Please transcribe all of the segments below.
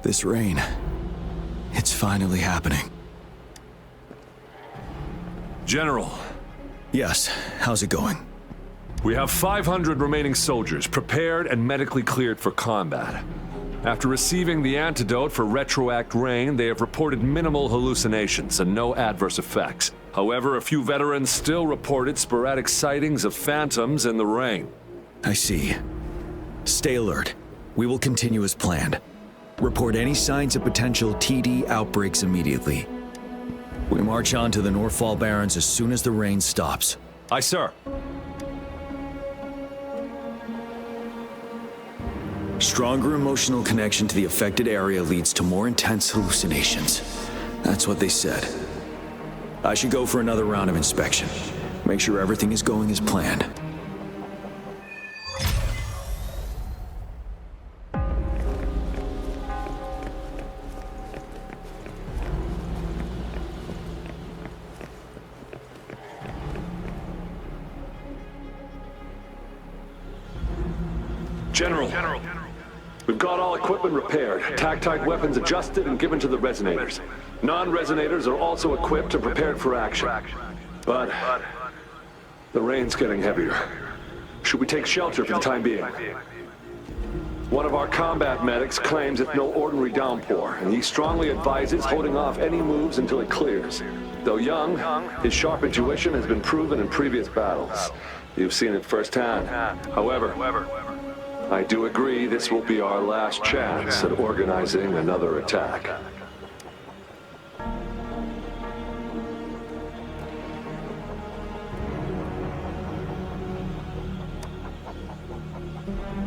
This rain, it's finally happening. General. Yes, how's it going? We have 500 remaining soldiers prepared and medically cleared for combat. After receiving the antidote for retroact rain, they have reported minimal hallucinations and no adverse effects. However, a few veterans still reported sporadic sightings of phantoms in the rain. I see. Stay alert. We will continue as planned. Report any signs of potential TD outbreaks immediately. We march on to the Northfall Barrens as soon as the rain stops. Aye, sir. Stronger emotional connection to the affected area leads to more intense hallucinations. That's what they said. I should go for another round of inspection. Make sure everything is going as planned. General. We've got all equipment repaired, tactite weapons adjusted and given to the resonators. Non-resonators are also equipped and prepared for action. But the rain's getting heavier. Should we take shelter for the time being? One of our combat medics claims it's no ordinary downpour, and he strongly advises holding off any moves until it clears. Though young, his sharp intuition has been proven in previous battles. You've seen it firsthand. However, I do agree this will be our last chance at organizing another attack.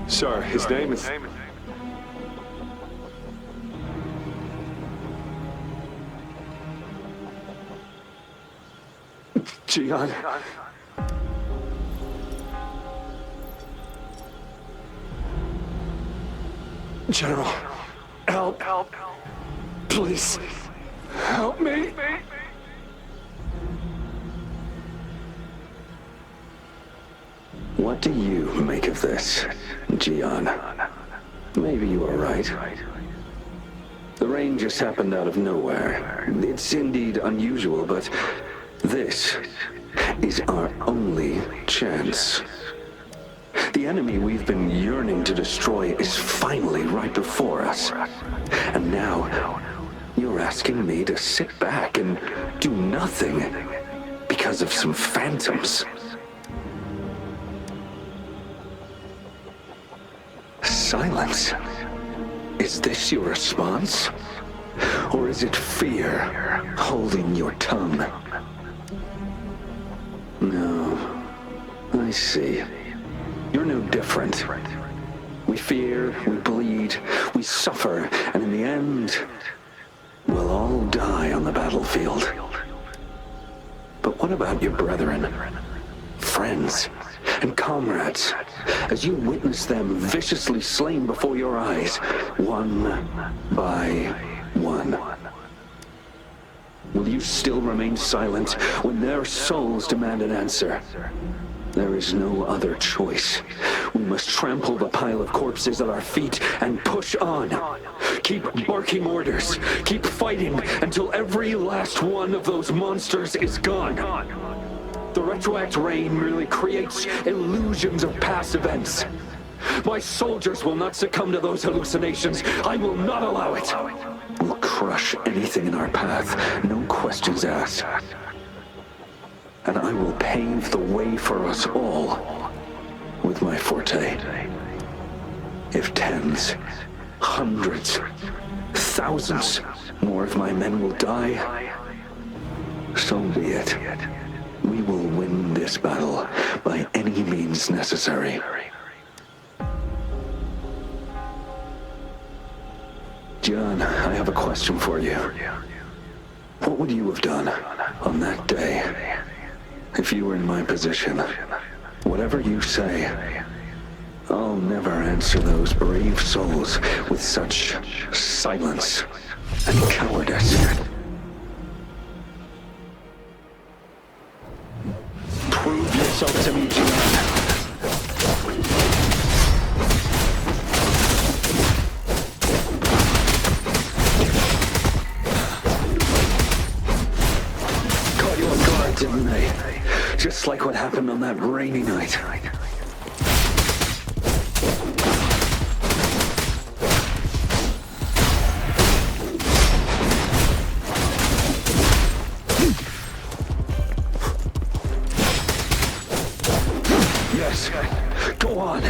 Sir, his name is... Jiyan. General, help. Please, help me. What do you make of this, Jiyan? Maybe you are right. The rain just happened out of nowhere. It's indeed unusual, but this is our only chance. The enemy we've been yearning to destroy is finally right before us. And now, you're asking me to sit back and do nothing because of some phantoms. Silence. Is this your response? Or is it fear holding your tongue? No, I see. You're no different. We fear, we bleed, we suffer, and in the end, we'll all die on the battlefield. But what about your brethren, friends, and comrades, as you witness them viciously slain before your eyes, one by one? Will you still remain silent when their souls demand an answer? There is no other choice. We must trample the pile of corpses at our feet and push on. Keep barking orders. Keep fighting until every last one of those monsters is gone. The retroact rain merely creates illusions of past events. My soldiers will not succumb to those hallucinations. I will not allow it. We'll crush anything in our path, no questions asked. And I will pave the way for us all with my forte. If tens, hundreds, thousands more of my men will die, so be it. We will win this battle by any means necessary. Jiyan, I have a question for you. What would you have done on that day? If you were in my position, whatever you say, I'll never answer those brave souls with such silence and cowardice. Prove yourself to me, Jiyan. on that rainy night. Yes, go on.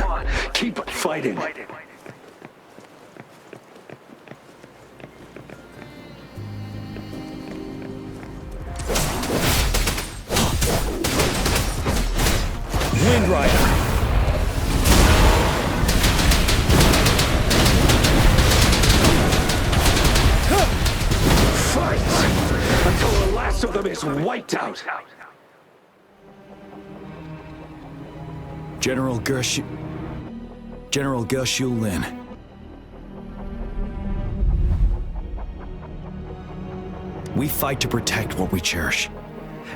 Keep fighting. Wind Rider! Fight! Until the last of them is wiped out! General Geshu Lin. We fight to protect what we cherish.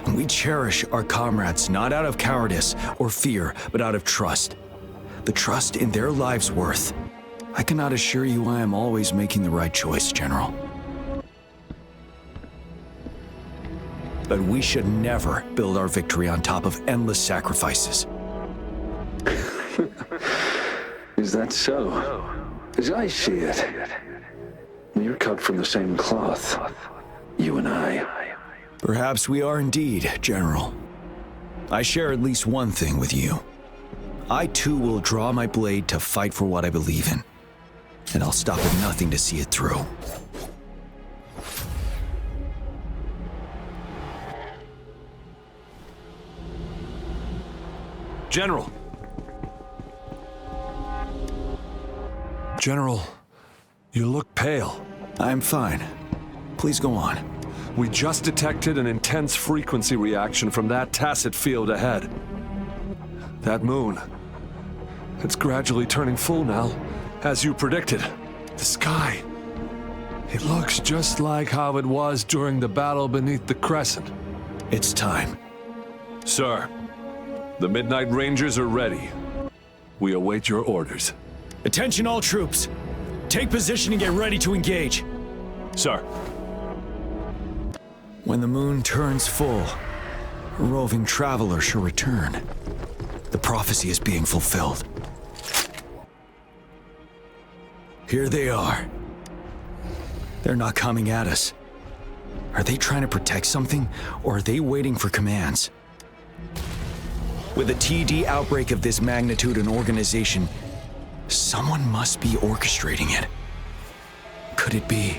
And we cherish our comrades not out of cowardice or fear, but out of trust. The trust in their lives' worth. I cannot assure you I am always making the right choice, General. But we should never build our victory on top of endless sacrifices. Is that so? As I see it, you're cut from the same cloth. You and I. Perhaps we are indeed, General. I share at least one thing with you. I too will draw my blade to fight for what I believe in. And I'll stop at nothing to see it through. General! General, you look pale. I'm fine. Please go on. We just detected an intense frequency reaction from that tacit field ahead. That moon. It's gradually turning full now, as you predicted. The sky. It looks just like how it was during the battle beneath the crescent. It's time. Sir, the Midnight Rangers are ready. We await your orders. Attention all troops. Take position and get ready to engage. Sir. When the moon turns full, a roving traveler shall return. The prophecy is being fulfilled. Here they are. They're not coming at us. Are they trying to protect something, or are they waiting for commands? With a TD outbreak of this magnitude and organization, someone must be orchestrating it. Could it be?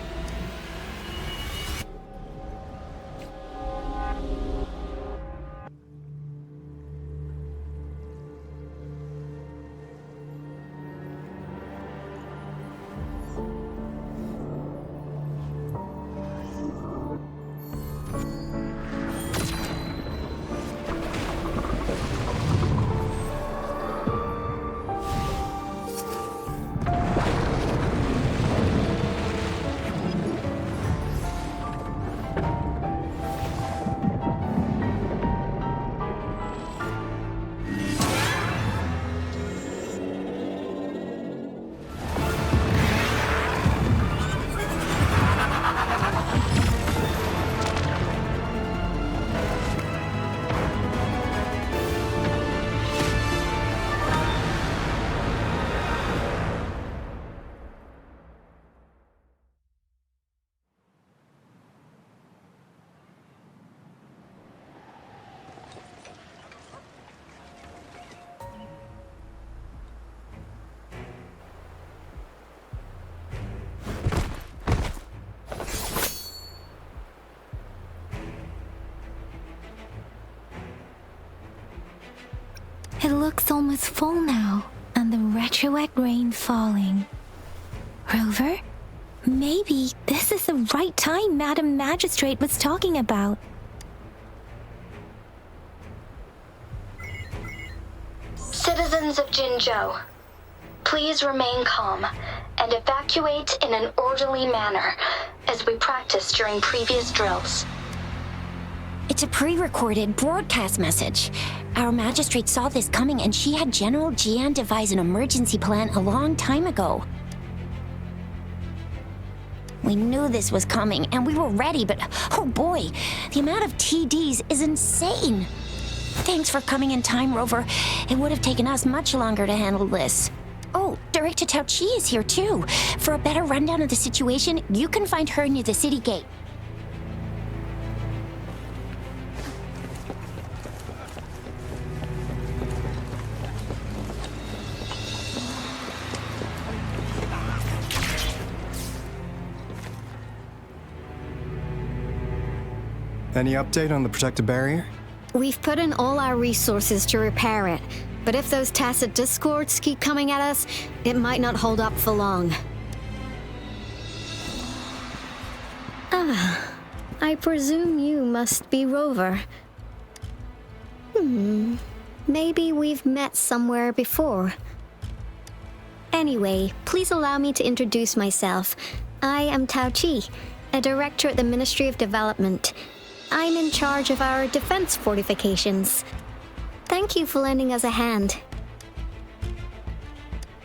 It looks almost full now, and the retroact rain falling. Rover, maybe this is the right time Madam Magistrate was talking about. Citizens of Jinzhou, please remain calm and evacuate in an orderly manner, as we practiced during previous drills. It's a pre-recorded broadcast message. Our magistrate saw this coming and she had General Jiyan devise an emergency plan a long time ago. We knew this was coming and we were ready, but oh boy, the amount of TDs is insane. Thanks for coming in time, Rover. It would have taken us much longer to handle this. Oh, Director Tao Chi is here too. For a better rundown of the situation, you can find her near the city gate. Any update on the protective barrier? We've put in all our resources to repair it, but if those tacit discords keep coming at us, it might not hold up for long. I presume you must be Rover. Maybe we've met somewhere before. Anyway, please allow me to introduce myself. I am Tao Chi, a director at the Ministry of Development. I'm in charge of our defense fortifications. Thank you for lending us a hand.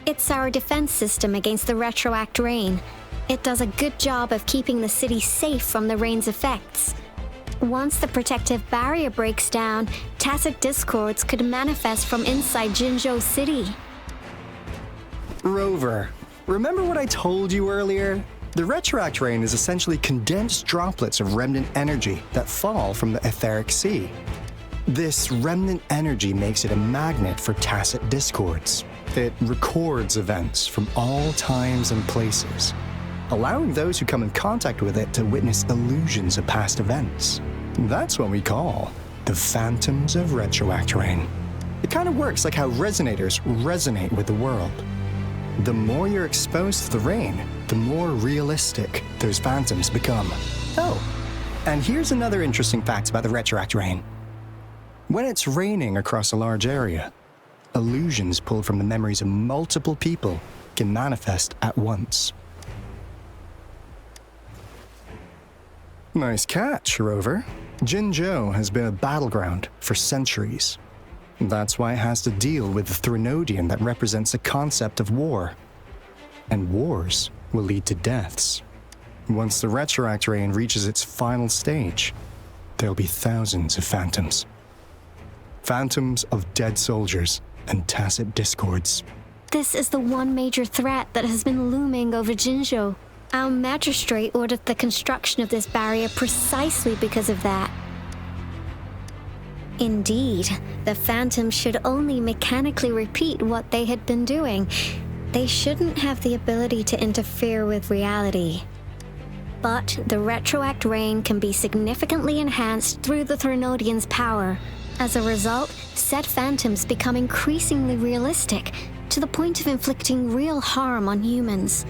It's our defense system against the retroact rain. It does a good job of keeping the city safe from the rain's effects. Once the protective barrier breaks down, tacit discords could manifest from inside Jinzhou City. Rover, remember what I told you earlier? The retroact rain is essentially condensed droplets of remnant energy that fall from the etheric sea. This remnant energy makes it a magnet for tacit discords. It records events from all times and places, allowing those who come in contact with it to witness illusions of past events. That's what we call the phantoms of retroact rain. It kind of works like how resonators resonate with the world. The more you're exposed to the rain, the more realistic those phantoms become. Oh, and here's another interesting fact about the retroact rain. When it's raining across a large area, illusions pulled from the memories of multiple people can manifest at once. Nice catch, Rover. Jinzhou has been a battleground for centuries. That's why it has to deal with the Threnodian that represents the concept of war. And wars will lead to deaths. Once the retroact rain reaches its final stage, there'll be thousands of phantoms. Phantoms of dead soldiers and tacit discords. This is the one major threat that has been looming over Jinzhou. Our magistrate ordered the construction of this barrier precisely because of that. Indeed, the phantoms should only mechanically repeat what they had been doing. They shouldn't have the ability to interfere with reality. But the retroact rain can be significantly enhanced through the Threnodian's power. As a result, said phantoms become increasingly realistic, to the point of inflicting real harm on humans.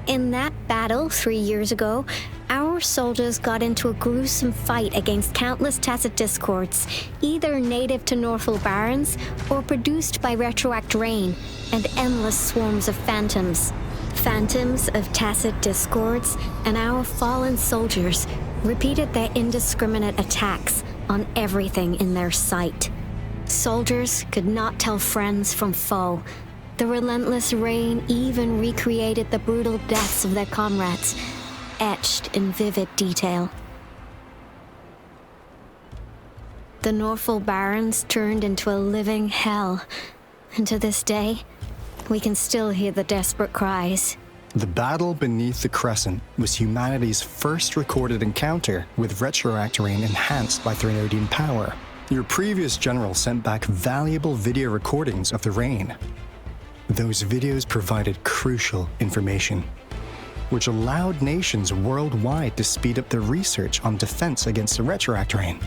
In that battle 3 years ago, our soldiers got into a gruesome fight against countless tacit discords, either native to Northwell Barrens or produced by retroact rain, and endless swarms of phantoms. Phantoms of tacit discords and our fallen soldiers repeated their indiscriminate attacks on everything in their sight. Soldiers could not tell friends from foe. The relentless rain even recreated the brutal deaths of their comrades, etched in vivid detail. The Northwell Barrens turned into a living hell, and to this day, we can still hear the desperate cries. The battle beneath the Crescent was humanity's first recorded encounter with retroact rain enhanced by Threnodian power. Your previous general sent back valuable video recordings of the rain. Those videos provided crucial information, which allowed nations worldwide to speed up their research on defense against the retroact rain.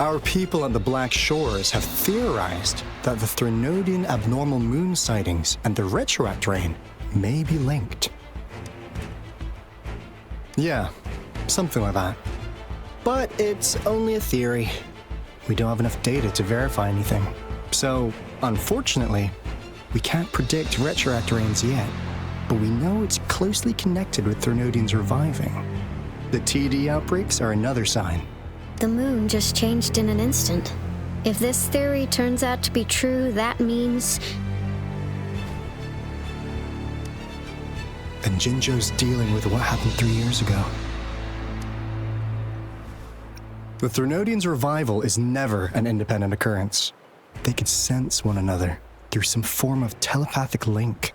Our people on the Black Shores have theorized that the Threnodian abnormal moon sightings and the retroact rain may be linked. Yeah, something like that. But it's only a theory. We don't have enough data to verify anything. So, unfortunately, we can't predict retroact rains yet, but we know it's closely connected with Threnodians reviving. The TD outbreaks are another sign. The moon just changed in an instant. If this theory turns out to be true, that means... And Jinzhou's dealing with what happened 3 years ago. The Threnodians' revival is never an independent occurrence. They could sense one another through some form of telepathic link.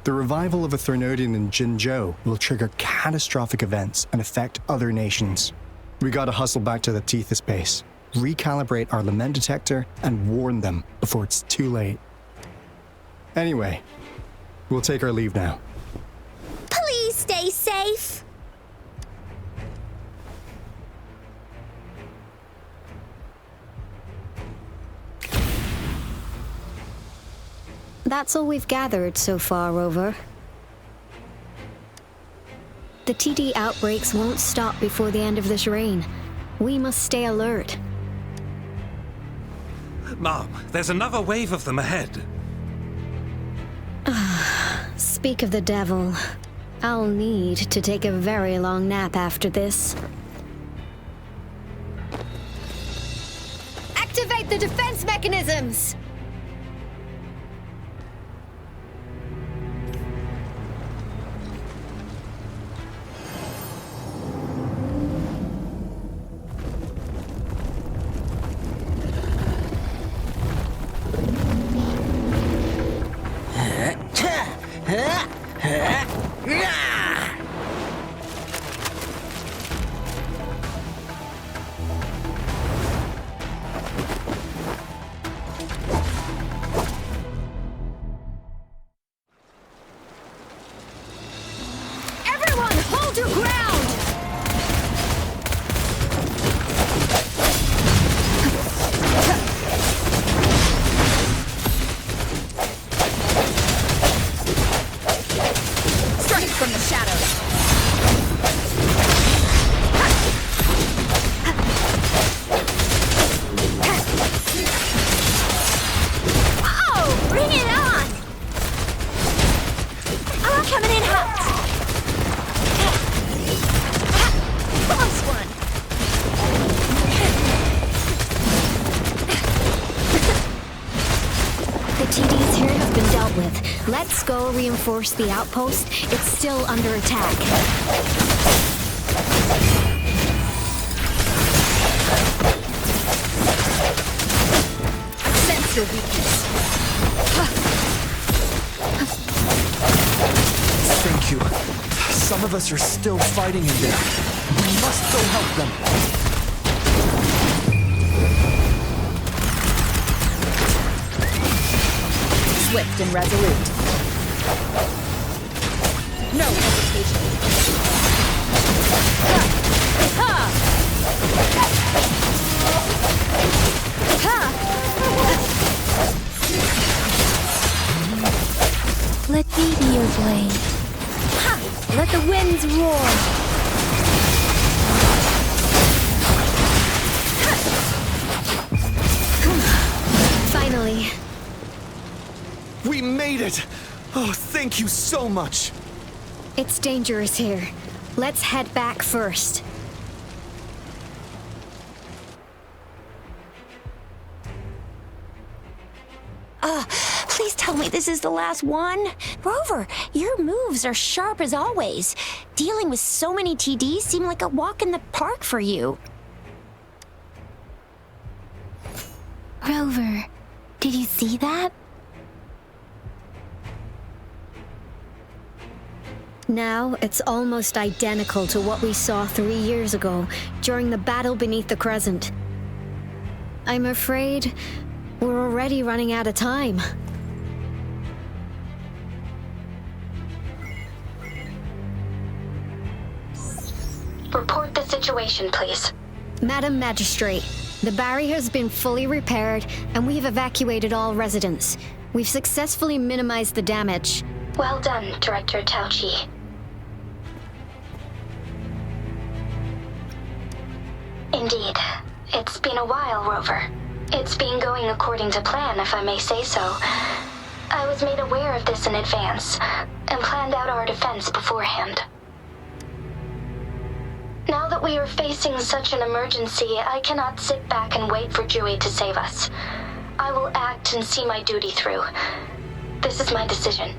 The revival of a Threnodian in Jinzhou will trigger catastrophic events and affect other nations. We gotta hustle back to the Tethys base, recalibrate our lament detector, and warn them before it's too late. Anyway, we'll take our leave now. Please stay safe. That's all we've gathered so far, Rover. The TD outbreaks won't stop before the end of this reign. We must stay alert. Mom, there's another wave of them ahead. Speak of the devil. I'll need to take a very long nap after this. Activate the defense mechanisms! Everyone, hold your ground! Strike from the shadows! Oh, bring it on! I'm coming in hot! Close one! The TDs here have been dealt with. Let's go reinforce the outpost. It's still under attack. Sense your weakness. Thank you. Some of us are still fighting in there. We must go help them. Swift and resolute. No hesitation. Let me be your blade. Let the winds roar. Finally. We made it! Oh, thank you so much! It's dangerous here. Let's head back first. Please tell me this is the last one. Rover, your moves are sharp as always. Dealing with so many TDs seemed like a walk in the park for you. Rover, did you see that? Now, it's almost identical to what we saw 3 years ago, during the battle beneath the Crescent. I'm afraid we're already running out of time. Report the situation, please. Madam Magistrate, the barrier has been fully repaired, and we've evacuated all residents. We've successfully minimized the damage. Well done, Director Tauchi. Indeed. It's been a while, Rover. It's been going according to plan, if I may say so. I was made aware of this in advance, and planned out our defense beforehand. Now that we are facing such an emergency, I cannot sit back and wait for Jiyan to save us. I will act and see my duty through. This is my decision.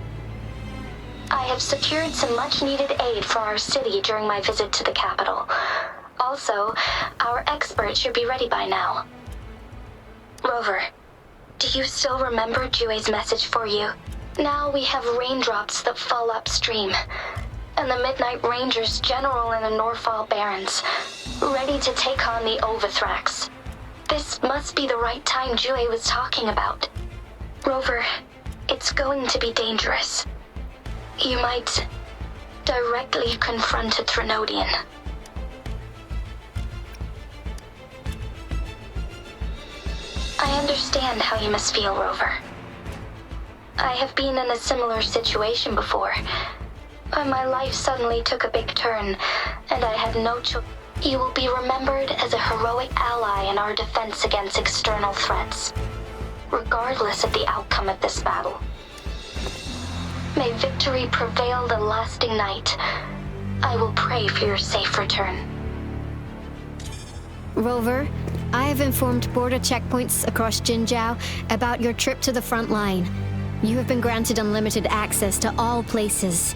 I have secured some much-needed aid for our city during my visit to the capital. Also, our expert should be ready by now. Rover, do you still remember Jue's message for you? Now we have raindrops that fall upstream, and the Midnight Rangers general in the Norfall Barrens, ready to take on the Overthrax. This must be the right time Jue was talking about. Rover, it's going to be dangerous. You might directly confront a Threnodian. I understand how you must feel, Rover. I have been in a similar situation before, when my life suddenly took a big turn, and I had no choice. You will be remembered as a heroic ally in our defense against external threats, regardless of the outcome of this battle. May victory prevail the lasting night. I will pray for your safe return. Rover, I have informed border checkpoints across Jinzhou about your trip to the front line. You have been granted unlimited access to all places.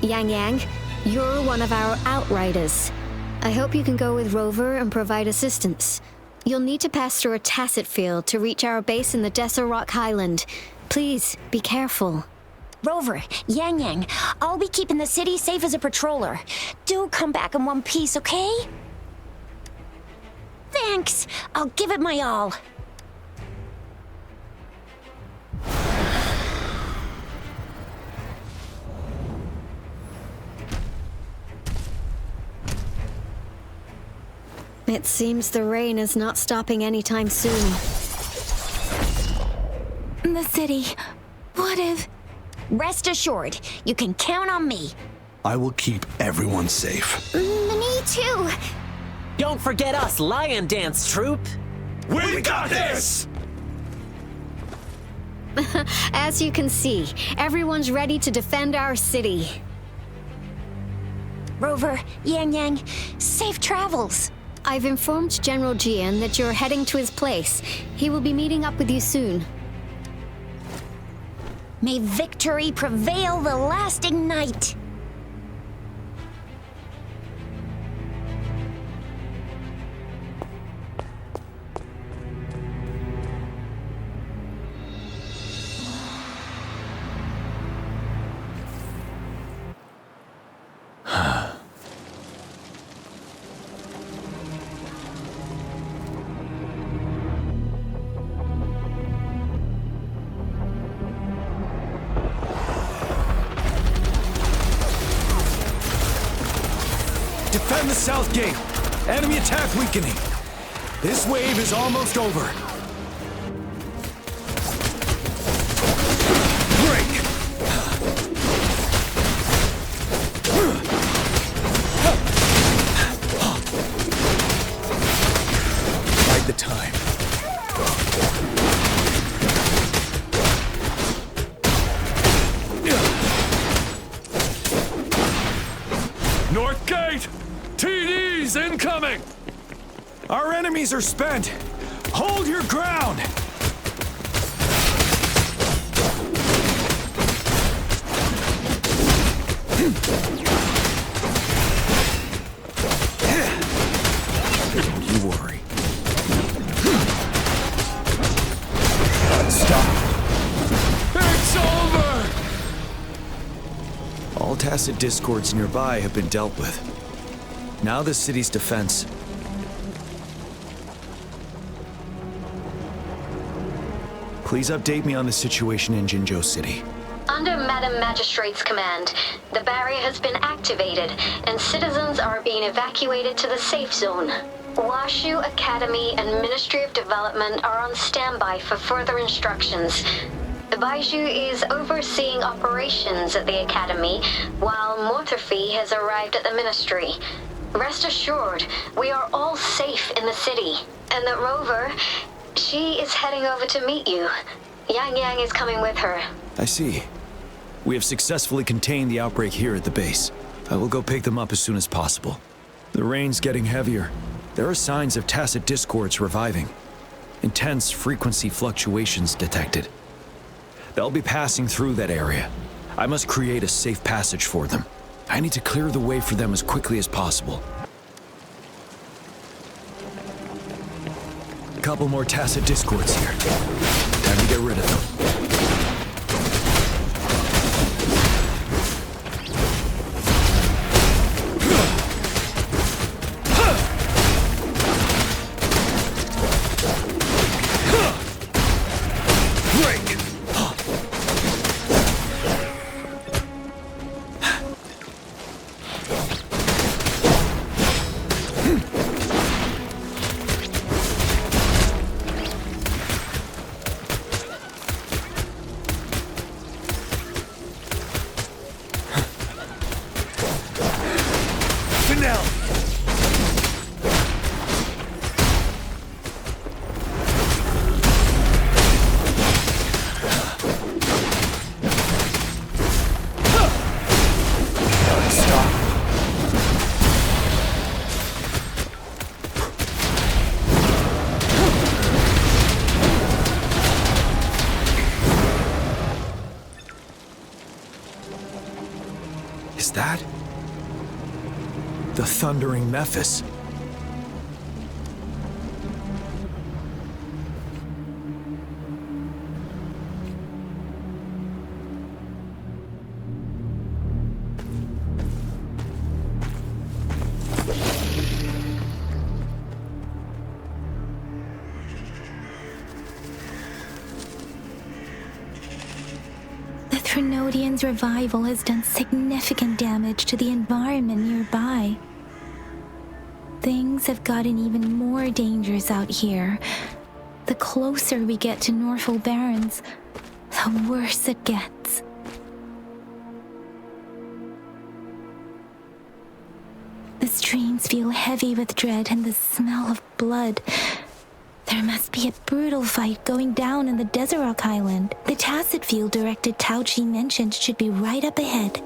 Yang, you're one of our outriders. I hope you can go with Rover and provide assistance. You'll need to pass through a tacit field to reach our base in the Desert Rock Highland. Please, be careful. Rover, Yang, I'll be keeping the city safe as a patroller. Do come back in one piece, okay? Thanks. I'll give it my all. It seems the rain is not stopping anytime soon. The city. What if... Rest assured, you can count on me. I will keep everyone safe. Me too. Don't forget us, Lion Dance Troupe! We got this! As you can see, everyone's ready to defend our city. Rover, Yang, safe travels. I've informed General Jiyan that you're heading to his place. He will be meeting up with you soon. May victory prevail the lasting night. Defend the south gate. Enemy attack weakening. This wave is almost over. Break! Bide the time. North Gate! TD's incoming! Our enemies are spent. Hold your ground! Don't you worry. Stop. It's over! All tacit discords nearby have been dealt with. Now the city's defense. Please update me on the situation in Jinzhou City. Under Madam Magistrate's command, the barrier has been activated, and citizens are being evacuated to the safe zone. Washu Academy and Ministry of Development are on standby for further instructions. Baiju is overseeing operations at the Academy, while Mortherfee has arrived at the Ministry. Rest assured, we are all safe in the city, and that Rover, she is heading over to meet you. Yang is coming with her. I see. We have successfully contained the outbreak here at the base. I will go pick them up as soon as possible. The rain's getting heavier. There are signs of tacit discords reviving. Intense frequency fluctuations detected. They'll be passing through that area. I must create a safe passage for them. I need to clear the way for them as quickly as possible. couple more tacit discords here. Time to get rid of them. Is that the thundering Mephis? The Threnodian's revival has done significant damage to the environment nearby. Things have gotten even more dangerous out here. The closer we get to Norfall Barrens, the worse it gets. The streams feel heavy with dread and the smell of blood. There must be a brutal fight going down in the Desert Island. The tacit field directed Tao Chi mentioned should be right up ahead.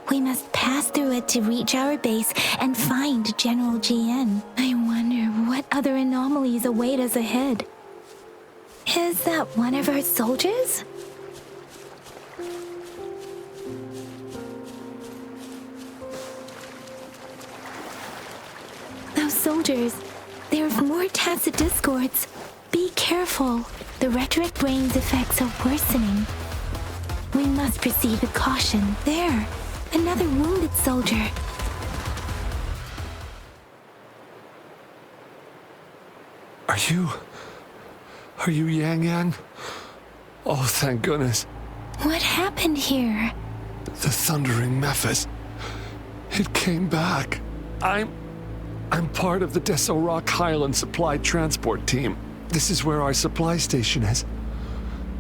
We must pass through it to reach our base and find General Jiyan. I wonder what other anomalies await us ahead. Is that one of our soldiers? Those soldiers, there's more tacit discords. Be careful. The rhetoric brain's effects are worsening. We must proceed with caution. There, another wounded soldier. Are you Yang Yang? Oh, thank goodness. What happened here? The thundering Mephis. It came back. I'm part of the Deso Rock Highland Supply Transport Team. This is where our supply station is.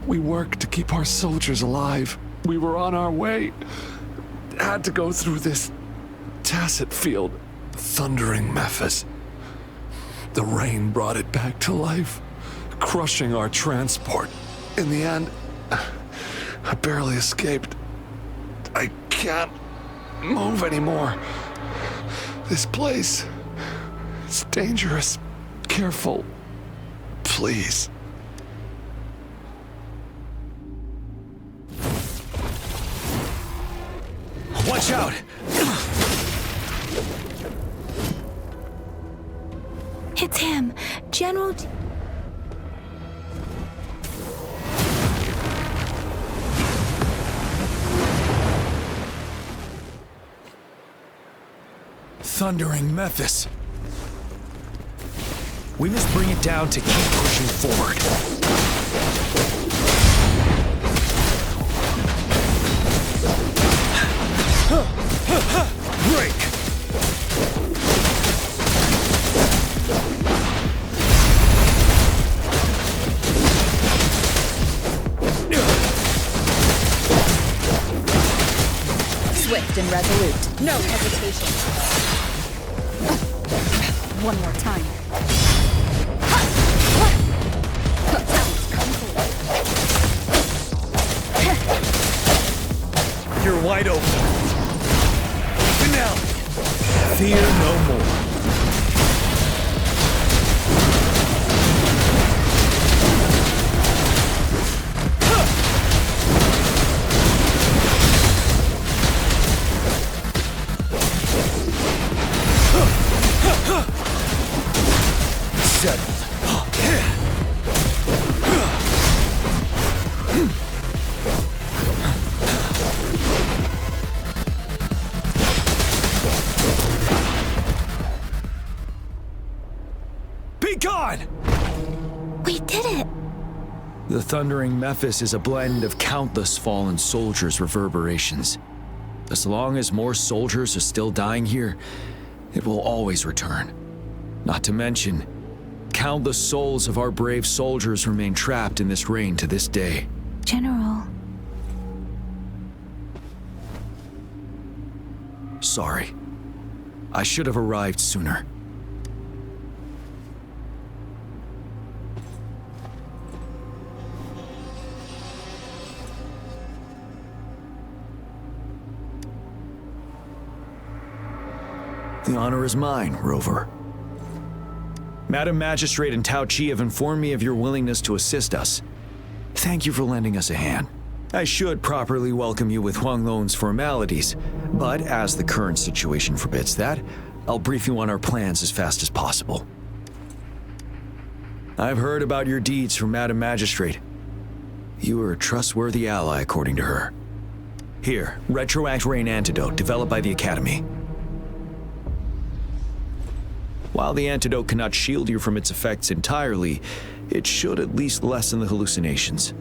We work to keep our soldiers alive. We were on our way. Had to go through this tacit field. Thundering Mephis. The rain brought it back to life, crushing our transport. In the end, I barely escaped. I can't move anymore. This place, it's dangerous. Careful, please. Watch out! It's him, General... Thundering Mephis. We must bring it down to keep pushing forward. Break! Swift and resolute. No hesitation. One more time. You're wide open. Finale. Fear no more. Settled. The thundering Mephis is a blend of countless fallen soldiers' reverberations. As long as more soldiers are still dying here, it will always return. Not to mention, countless souls of our brave soldiers remain trapped in this rain to this day. General. Sorry. I should have arrived sooner. The honor is mine, Rover. Madam Magistrate and Tao Chi have informed me of your willingness to assist us. Thank you for lending us a hand. I should properly welcome you with Huang Lon's formalities, but as the current situation forbids that, I'll brief you on our plans as fast as possible. I've heard about your deeds from Madam Magistrate. You are a trustworthy ally, according to her. Here, Retroact Rain Antidote, developed by the Academy. While the antidote cannot shield you from its effects entirely, it should at least lessen the hallucinations.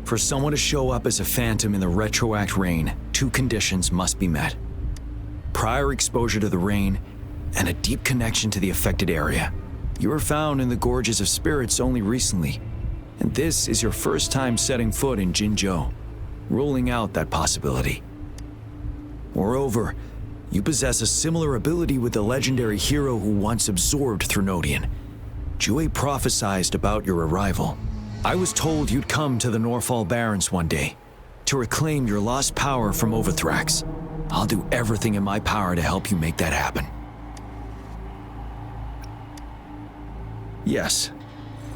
For someone to show up as a phantom in the Retroact Rain, 2 conditions must be met. Prior exposure to the rain, and a deep connection to the affected area. You were found in the Gorges of Spirits only recently, and this is your first time setting foot in Jinzhou, ruling out that possibility. Moreover, you possess a similar ability with the legendary hero who once absorbed Threnodian. Jiyan prophesied about your arrival. I was told you'd come to the Norfall Barrens one day, to reclaim your lost power from Overthrax. I'll do everything in my power to help you make that happen. Yes,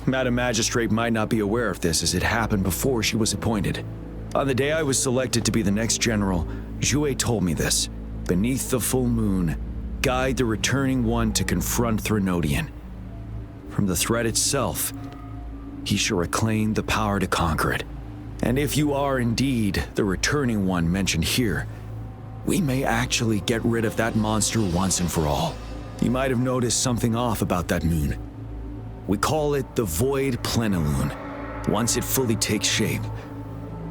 Madam Magistrate might not be aware of this as it happened before she was appointed. On the day I was selected to be the next general, Jiyan told me this. Beneath the full moon, guide the returning one to confront Threnodian. From the threat itself, he shall reclaim the power to conquer it. And if you are indeed the returning one mentioned here, we may actually get rid of that monster once and for all. You might have noticed something off about that moon. We call it the Void Plenilune. Once it fully takes shape,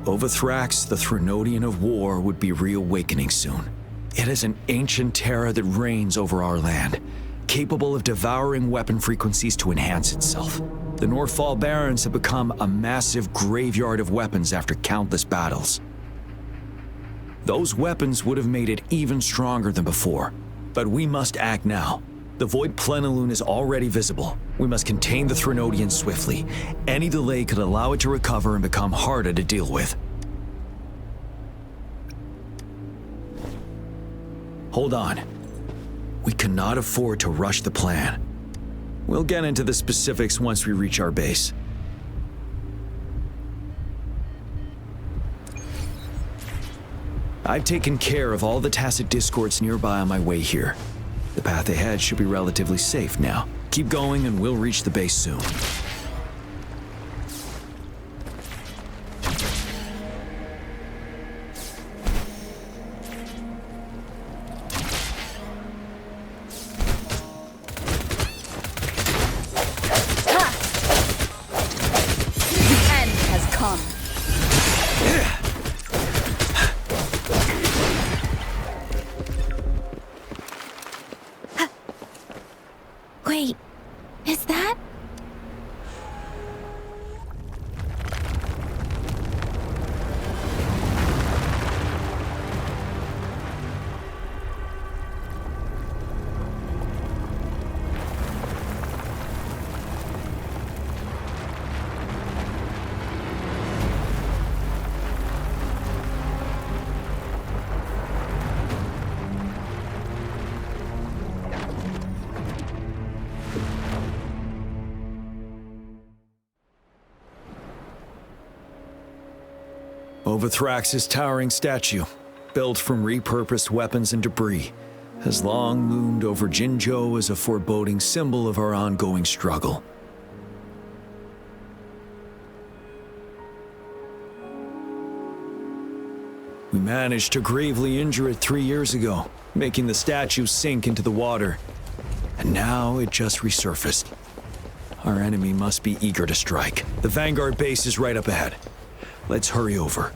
Overthrax, the Threnodian of War, would be reawakening soon. It is an ancient terror that reigns over our land, capable of devouring weapon frequencies to enhance itself. The Norfall Barrens have become a massive graveyard of weapons after countless battles. Those weapons would have made it even stronger than before, but we must act now. The Void Plenilune is already visible. We must contain the Threnodian swiftly. Any delay could allow it to recover and become harder to deal with. Hold on. We cannot afford to rush the plan. We'll get into the specifics once we reach our base. I've taken care of all the tacit discords nearby on my way here. The path ahead should be relatively safe now. Keep going and we'll reach the base soon. Wait, is that? Overthrax's towering statue, built from repurposed weapons and debris, has long loomed over Jinzhou as a foreboding symbol of our ongoing struggle. We managed to gravely injure it 3 years ago, making the statue sink into the water, and now it just resurfaced. Our enemy must be eager to strike. The Vanguard base is right up ahead. Let's hurry over.